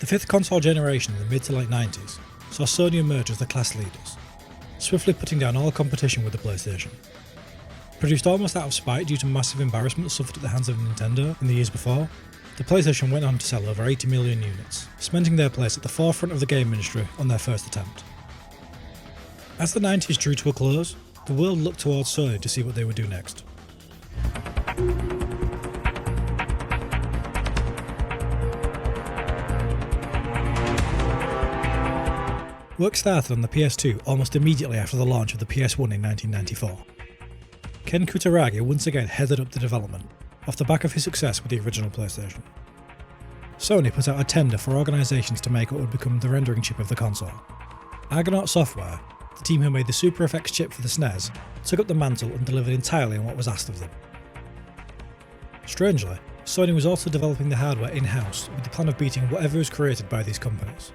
fifth console generation in the mid to late 90s saw Sony emerge as the class leaders, swiftly putting down all competition with the PlayStation. Produced almost out of spite due to massive embarrassment suffered at the hands of Nintendo in the years before, the PlayStation went on to sell over 80 million units, cementing their place at the forefront of the game industry on their first attempt. As the 90s drew to a close, the world looked towards Sony to see what they would do next. Work started on the PS2 almost immediately after the launch of the PS1 in 1994. Ken Kutaragi once again headed up the development, off the back of his success with the original PlayStation. Sony put out a tender for organisations to make what would become the rendering chip of the console. Argonaut Software, the team who made the Super FX chip for the SNES, took up the mantle and delivered entirely on what was asked of them. Strangely, Sony was also developing the hardware in-house with the plan of beating whatever was created by these companies,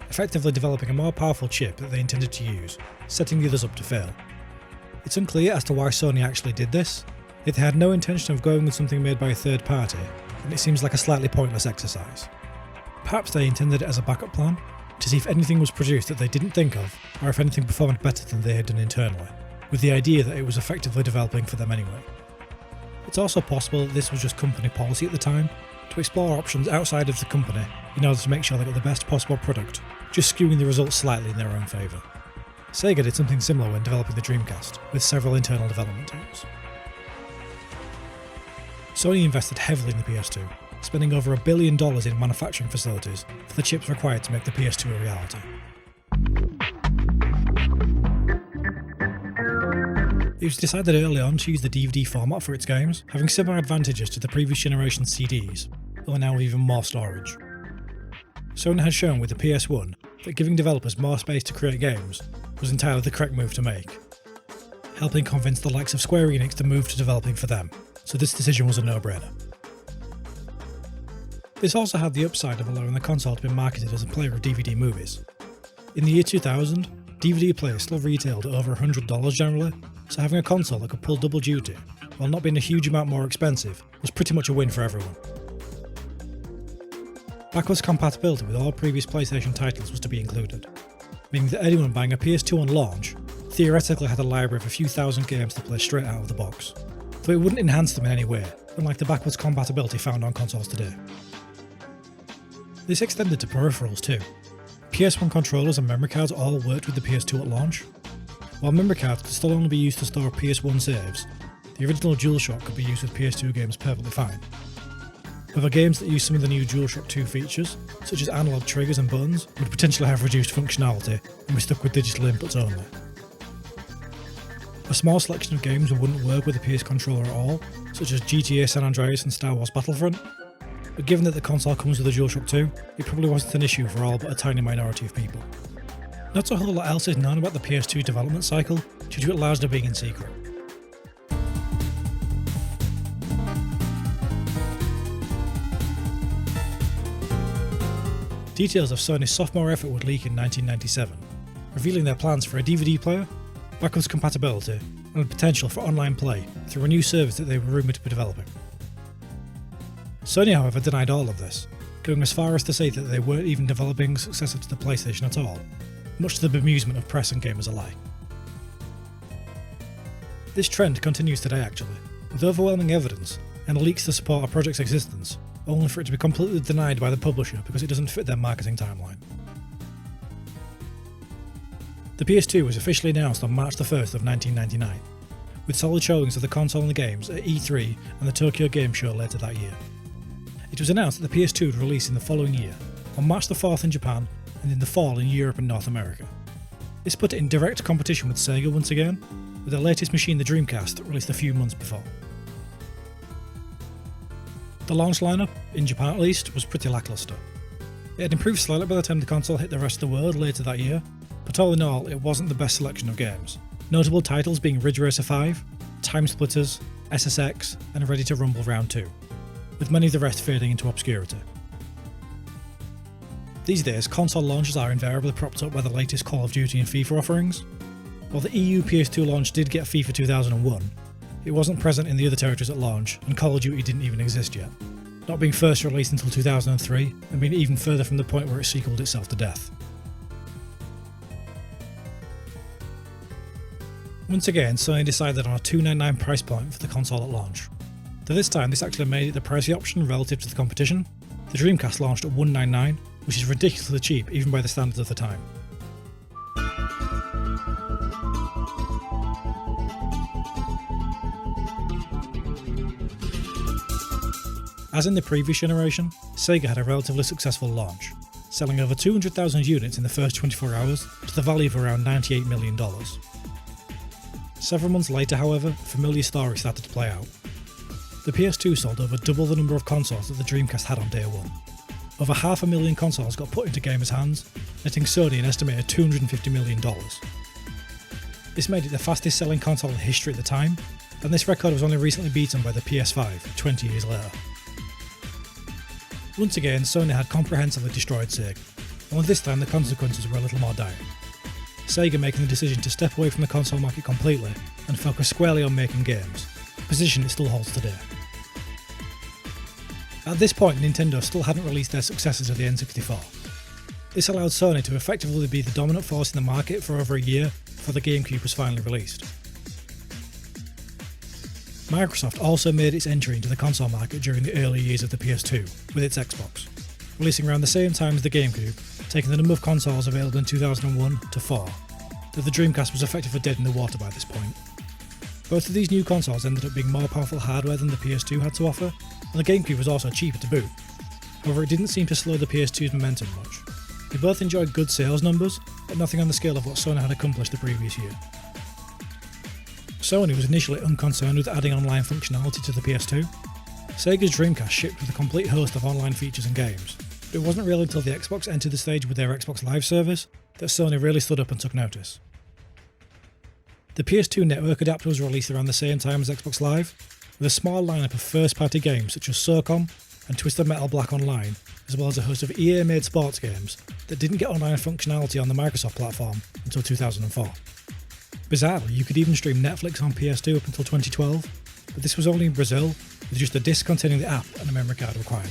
effectively developing a more powerful chip that they intended to use, setting the others up to fail. It's unclear as to why Sony actually did this, yet they had no intention of going with something made by a third party, and it seems like a slightly pointless exercise. Perhaps they intended it as a backup plan, to see if anything was produced that they didn't think of, or if anything performed better than they had done internally, with the idea that it was effectively developing for them anyway. It's also possible that this was just company policy at the time, to explore options outside of the company in order to make sure they got the best possible product, just skewing the results slightly in their own favour. Sega did something similar when developing the Dreamcast, with several internal development teams. Sony invested heavily in the PS2, spending over $1 billion in manufacturing facilities for the chips required to make the PS2 a reality. It was decided early on to use the DVD format for its games, having similar advantages to the previous generation CDs, though now with even more storage. Sony had shown with the PS1 that giving developers more space to create games was entirely the correct move to make, helping convince the likes of Square Enix to move to developing for them, so this decision was a no-brainer. This also had the upside of allowing the console to be marketed as a player of DVD movies. In the year 2000, DVD players still retailed at over $100 generally, so having a console that could pull double duty, while not being a huge amount more expensive, was pretty much a win for everyone. Backwards compatibility with all previous PlayStation titles was to be included, meaning that anyone buying a PS2 on launch theoretically had a library of a few thousand games to play straight out of the box, though it wouldn't enhance them in any way, unlike the backwards compatibility found on consoles today. This extended to peripherals too. PS1 controllers and memory cards all worked with the PS2 at launch. While memory cards could still only be used to store PS1 saves, the original DualShock could be used with PS2 games perfectly fine. However, games that use some of the new DualShock 2 features, such as analog triggers and buttons, would potentially have reduced functionality and be stuck with digital inputs only. A small selection of games wouldn't work with the PS controller at all, such as GTA San Andreas and Star Wars Battlefront, but given that the console comes with a DualShock 2, it probably wasn't an issue for all but a tiny minority of people. Not a whole lot else is known about the PS2 development cycle, due to it largely being in secret. Details of Sony's sophomore effort would leak in 1997, revealing their plans for a DVD player, backwards compatibility, and the potential for online play through a new service that they were rumoured to be developing. Sony, however, denied all of this, going as far as to say that they weren't even developing a successor to the PlayStation at all, much to the bemusement of press and gamers alike. This trend continues today actually, with overwhelming evidence and leaks to support a project's existence, only for it to be completely denied by the publisher because it doesn't fit their marketing timeline. The PS2 was officially announced on March the 1st of 1999, with solid showings of the console and the games at E3 and the Tokyo Game Show later that year. It was announced that the PS2 would release in the following year, on March the 4th in Japan and in the fall in Europe and North America. This put it in direct competition with Sega once again, with their latest machine, the Dreamcast, released a few months before. The launch lineup, in Japan at least, was pretty lackluster. It had improved slightly by the time the console hit the rest of the world later that year, but all in all, it wasn't the best selection of games. Notable titles being Ridge Racer 5, Time Splitters, SSX, and Ready to Rumble Round 2, with many of the rest fading into obscurity. These days, console launches are invariably propped up by the latest Call of Duty and FIFA offerings. While the EU PS2 launch did get FIFA 2001, it wasn't present in the other territories at launch, and Call of Duty didn't even exist yet. not being first released until 2003 and being even further from the point where it sequeled itself to death. Once again, Sony decided on a $299 price point for the console at launch. Though this time this actually made it the pricey option relative to the competition. The Dreamcast launched at $199, which is ridiculously cheap even by the standards of the time. As in the previous generation, Sega had a relatively successful launch, selling over 200,000 units in the first 24 hours to the value of around $98 million. Several months later, however, a familiar story started to play out. The PS2 sold over double the number of consoles that the Dreamcast had on day one. Over 500,000 consoles got put into gamers' hands, netting Sony an estimated $250 million. This made it the fastest selling console in history at the time, and this record was only recently beaten by the PS5 20 years later. Once again, Sony had comprehensively destroyed Sega, and this time the consequences were a little more dire. Sega making the decision to step away from the console market completely and focus squarely on making games, a position it still holds today. At this point, Nintendo still hadn't released their successor to the N64. This allowed Sony to effectively be the dominant force in the market for over a year before the GameCube was finally released. Microsoft also made its entry into the console market during the early years of the PS2 with its Xbox, releasing around the same time as the GameCube, taking the number of consoles available in 2001 to 4, though the Dreamcast was effectively dead in the water by this point. Both of these new consoles ended up being more powerful hardware than the PS2 had to offer, and the GameCube was also cheaper to boot. However, it didn't seem to slow the PS2's momentum much. They both enjoyed good sales numbers, but nothing on the scale of what Sony had accomplished the previous year. Sony was initially unconcerned with adding online functionality to the PS2. Sega's Dreamcast shipped with a complete host of online features and games, but it wasn't really until the Xbox entered the stage with their Xbox Live service that Sony really stood up and took notice. The PS2 network adapter was released around the same time as Xbox Live, with a small lineup of first-party games such as SOCOM and Twisted Metal Black Online, as well as a host of EA-made sports games that didn't get online functionality on the Microsoft platform until 2004. Bizarrely, you could even stream Netflix on PS2 up until 2012, but this was only in Brazil, with just a disc containing the app and a memory card required.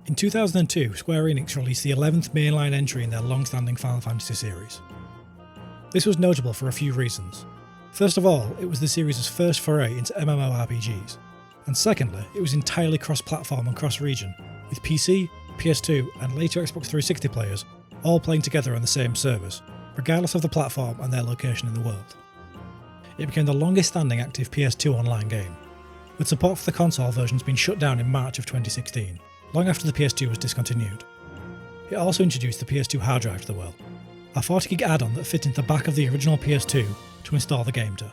In 2002, Square Enix released the 11th mainline entry in their long-standing Final Fantasy series. This was notable for a few reasons. First of all, it was the series' first foray into MMORPGs, and secondly, it was entirely cross-platform and cross-region, with PC, PS2 and later Xbox 360 players all playing together on the same servers, regardless of the platform and their location in the world. It became the longest-standing active PS2 online game, with support for the console versions being shut down in March of 2016, long after the PS2 was discontinued. It also introduced the PS2 hard drive to the world, a 40GB add-on that fit into the back of the original PS2 to install the game to.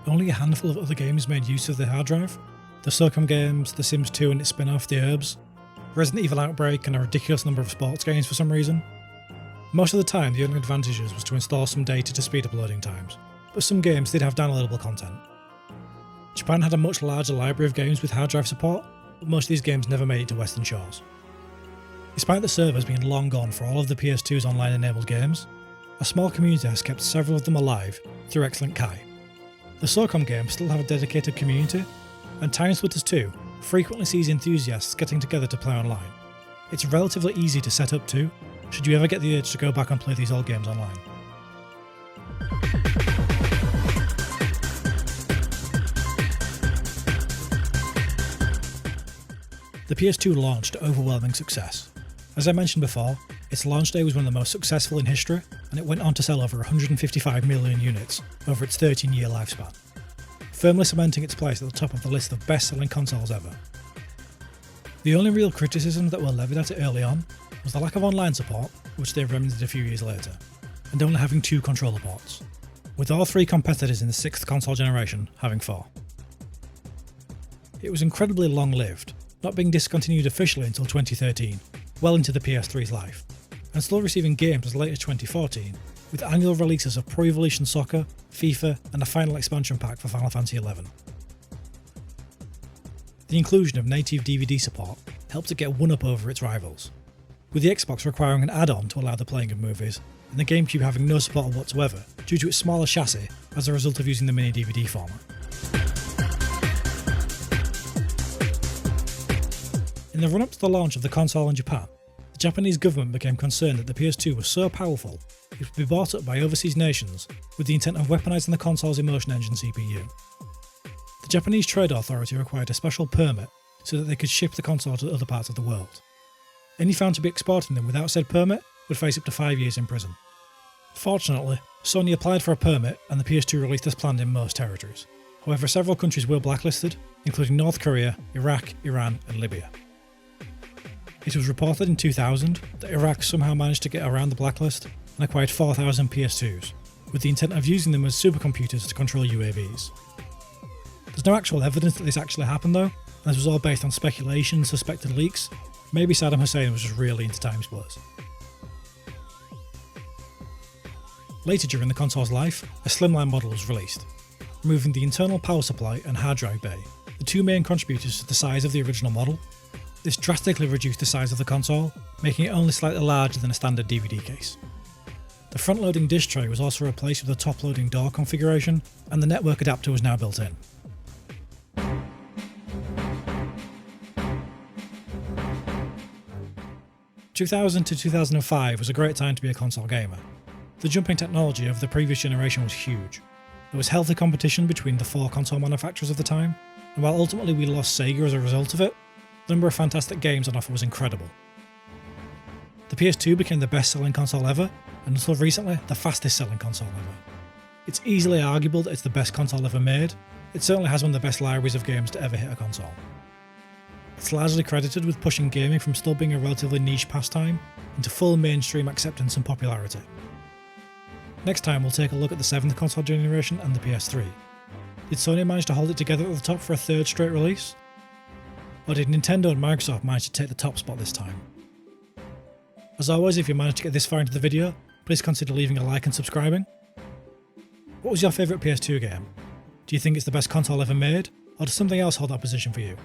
Only a handful of other games made use of the hard drive: the SOCOM games, The Sims 2 and its spin-off The Herbs, Resident Evil Outbreak and a ridiculous number of sports games for some reason. Most of the time, the only advantages was to install some data to speed up loading times, but some games did have downloadable content. Japan had a much larger library of games with hard drive support, but most of these games never made it to Western shores. Despite the servers being long gone for all of the PS2's online-enabled games, a small community has kept several of them alive through Excellent Kai. The SOCOM games still have a dedicated community, and Time Splitters 2 frequently sees enthusiasts getting together to play online. It's relatively easy to set up too, should you ever get the urge to go back and play these old games online. The PS2 launched to overwhelming success. As I mentioned before, its launch day was one of the most successful in history, and it went on to sell over 155 million units over its 13-year lifespan, firmly cementing its place at the top of the list of best-selling consoles ever. The only real criticisms that were levied at it early on was the lack of online support, which they've remedied a few years later, and only having 2 controller ports, with all 3 competitors in the 6th console generation having 4. It was incredibly long-lived, not being discontinued officially until 2013, well into the PS3's life, and still receiving games as late as 2014, with annual releases of Pro Evolution Soccer, FIFA, and a final expansion pack for Final Fantasy XI. The inclusion of native DVD support helped it get one up over its rivals, with the Xbox requiring an add-on to allow the playing of movies, and the GameCube having no support whatsoever due to its smaller chassis as a result of using the mini DVD format. In the run-up to the launch of the console in Japan, the Japanese government became concerned that the PS2 was so powerful it would be bought up by overseas nations with the intent of weaponising the console's Emotion Engine CPU. The Japanese Trade Authority required a special permit so that they could ship the console to other parts of the world. Any found to be exporting them without said permit would face up to 5 years in prison. Fortunately, Sony applied for a permit and the PS2 released as planned in most territories. However, several countries were blacklisted, including North Korea, Iraq, Iran and Libya. It was reported in 2000 that Iraq somehow managed to get around the blacklist and acquired 4,000 PS2s, with the intent of using them as supercomputers to control UAVs. There's no actual evidence that this actually happened though, and this was all based on speculation and suspected leaks. Maybe Saddam Hussein was just really into time splitters. Later during the console's life, a slimline model was released, removing the internal power supply and hard drive bay, the two main contributors to the size of the original model. This drastically reduced the size of the console, making it only slightly larger than a standard DVD case. The front-loading disc tray was also replaced with a top-loading door configuration, and the network adapter was now built in. (2000 to 2005) was a great time to be a console gamer. The jump in technology of the previous generation was huge. There was healthy competition between the 4 console manufacturers of the time, and while ultimately we lost Sega as a result of it, the number of fantastic games on offer was incredible. The PS2 became the best-selling console ever, and until recently, the fastest-selling console ever. It's easily arguable that it's the best console ever made. It certainly has one of the best libraries of games to ever hit a console. It's largely credited with pushing gaming from still being a relatively niche pastime into full mainstream acceptance and popularity. Next time we'll take a look at the 7th console generation and the PS3. Did Sony manage to hold it together at the top for a 3rd straight release? Or did Nintendo and Microsoft manage to take the top spot this time? As always, if you managed to get this far into the video, please consider leaving a like and subscribing. What was your favourite PS2 game? Do you think it's the best console ever made, or does something else hold that position for you?